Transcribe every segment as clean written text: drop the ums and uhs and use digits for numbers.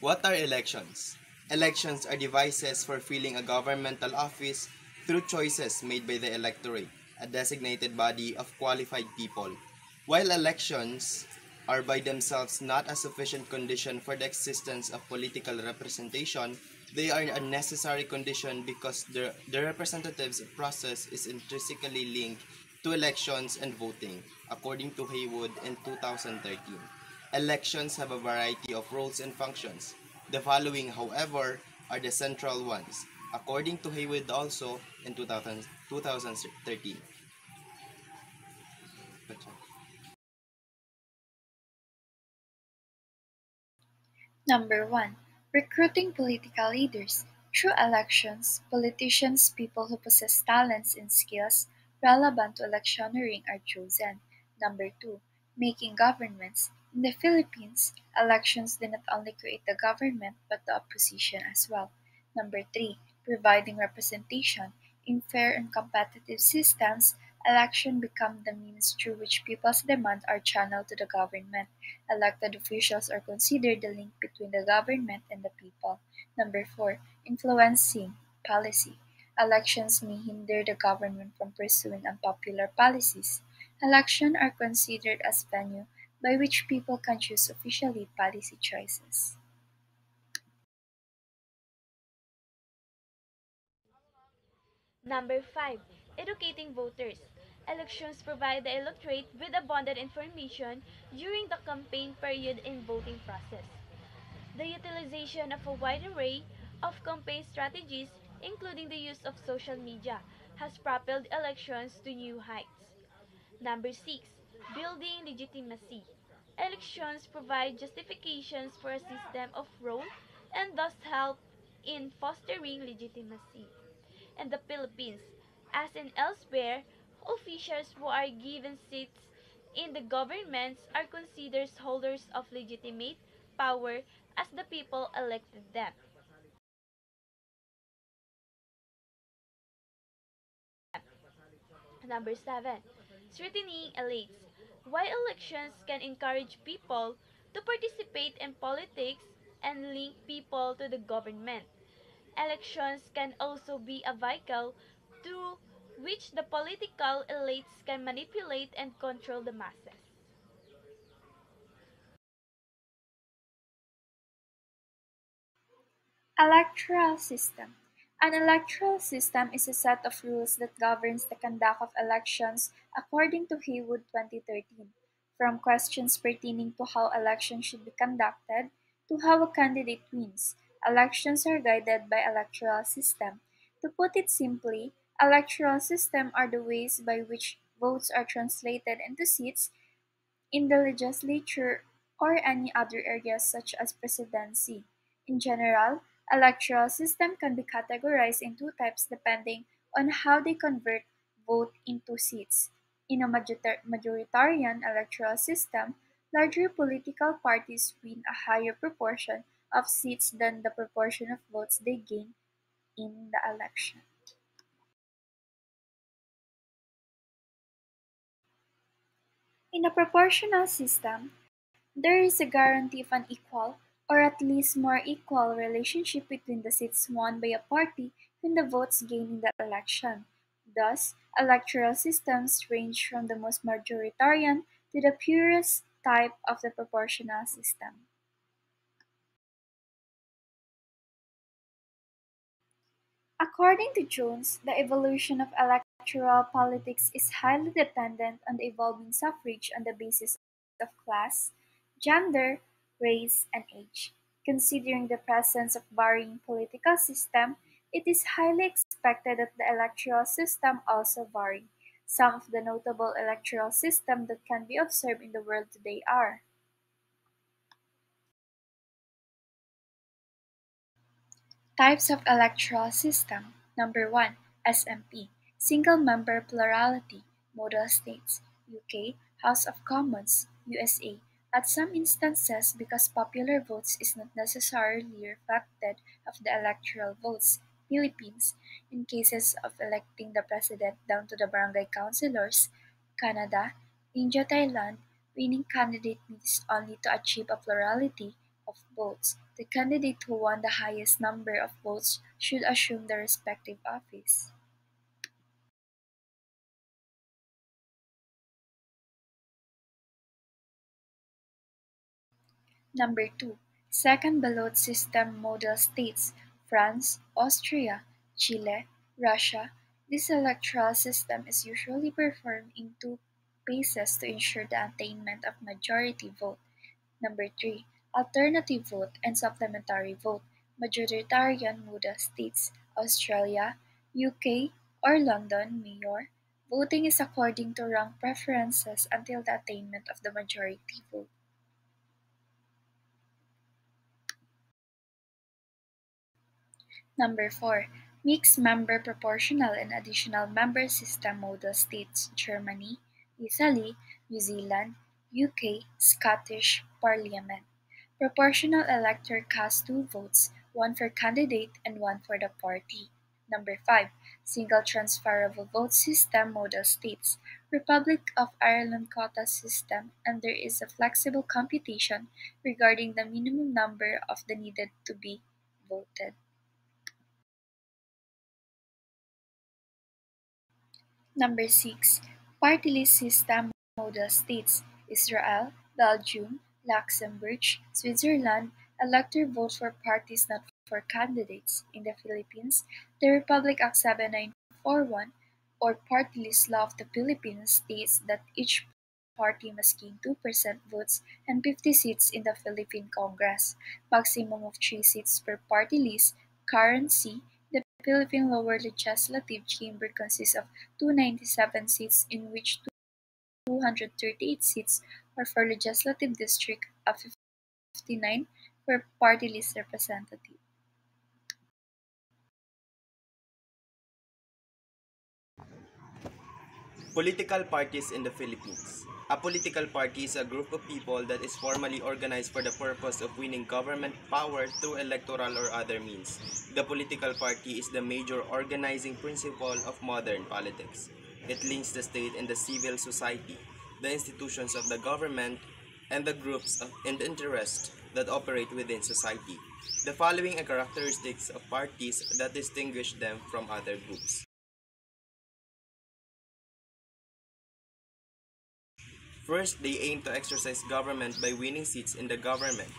What are elections? Elections are devices for filling a governmental office through choices made by the electorate, a designated body of qualified people. While elections are by themselves not a sufficient condition for the existence of political representation, they are a necessary condition because the representatives process is intrinsically linked to elections and voting, according to Haywood in 2013. Elections have a variety of roles and functions. The following, however, are the central ones, according to Haywood also in 2013. Number 1. Recruiting political leaders. Through elections, politicians, people who possess talents and skills relevant to electioneering are chosen. Number 2. Making governments. In the Philippines, elections do not only create the government but the opposition as well. Number 3. Providing representation. In fair and competitive systems, election become the means through which people's demands are channeled to the government. Elected officials are considered the link between the government and the people. Number 4. Influencing policy. Elections may hinder the government from pursuing unpopular policies. Elections are considered as venue by which people can choose officially policy choices. Number 5. Educating voters. Elections provide the electorate with abundant information during the campaign period and voting process. The utilization of a wide array of campaign strategies, including the use of social media, has propelled elections to new heights. Number 6. Building legitimacy. Elections provide justifications for a system of rule and thus help in fostering legitimacy. In the Philippines, as in elsewhere, officials who are given seats in the governments are considered holders of legitimate power as the people elected them. Number 7. Strengthening elites. While elections can encourage people to participate in politics and link people to the government, elections can also be a vehicle through which the political elites can manipulate and control the masses. Electoral system. An electoral system is a set of rules that governs the conduct of elections according to Haywood 2013, from questions pertaining to how elections should be conducted to how a candidate wins. Elections are guided by electoral system. To put it simply, electoral system are the ways by which votes are translated into seats in the legislature or any other areas such as presidency. In general, electoral system can be categorized in two types depending on how they convert vote into seats. In a majoritarian electoral system, larger political parties win a higher proportion of seats than the proportion of votes they gain in the election. In a proportional system, there is a guarantee of an equal, or at least more equal, relationship between the seats won by a party and the votes gained in the election. Thus, electoral systems range from the most majoritarian to the purest type of the proportional system. According to Jones, the evolution of electoral politics is highly dependent on the evolving suffrage on the basis of class, gender, race, and age. Considering the presence of varying political system, it is highly expected that the electoral system also vary. Some of the notable electoral systems that can be observed in the world today are types of electoral system. Number 1. SMP. Single member plurality. Model states. UK. House of Commons. USA. At some instances, because popular votes is not necessarily reflected of the electoral votes. Philippines. In cases of electing the president down to the barangay councilors. Canada. India, Thailand. Winning candidate needs only to achieve a plurality of votes The candidate who won the highest number of votes should assume the respective office. Number 2. Second ballot system model states France, Austria, Chile, Russia. This electoral system is usually performed in two phases to ensure the attainment of majority vote. Number 3. Alternative vote and supplementary vote. Majoritarian model states Australia, UK, or London mayor. Voting is according to rank preferences until the attainment of the majority vote. Number 4. Mixed member proportional and additional member system model states Germany, Italy, New Zealand, UK, Scottish Parliament. Proportional elector casts two votes, one for candidate and one for the party. Number 5. Single transferable vote system model states Republic of Ireland quota system, and there is a flexible computation regarding the minimum number of the needed to be voted. Number 6. Party list system model states Israel, Belgium, Luxembourg, Switzerland. Elector vote for parties not for candidates. In the Philippines, the Republic Act 7941 or Party List Law of the Philippines states that each party must gain 2% votes and 50 seats in the Philippine Congress, maximum of 3 seats per party list. Currency, the Philippine Lower Legislative Chamber consists of 297 seats, in which 238 seats are for legislative district, of 59 for party list representative. Political parties in the Philippines. A political party is a group of people that is formally organized for the purpose of winning government power through electoral or other means. The political party is the major organizing principle of modern politics. It links the state and the civil society, the institutions of the government, and the groups of interest that operate within society. The following are characteristics of parties that distinguish them from other groups. First, they aim to exercise government by winning seats in the government.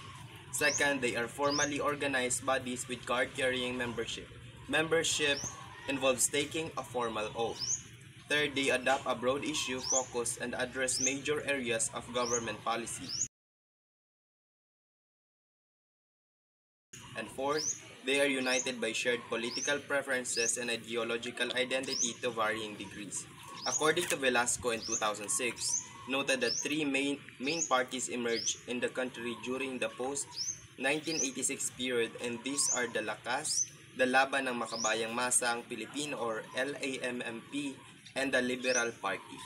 Second, they are formally organized bodies with card-carrying membership. Membership involves taking a formal oath. Third, they adopt a broad issue focus and address major areas of government policy. And fourth, they are united by shared political preferences and ideological identity to varying degrees. According to Velasco in 2006, noted that three main parties emerged in the country during the post-1986 period, and these are the Lakas, the Laban ng Makabayang Masang Pilipino or LAMMP, and the Liberal Party.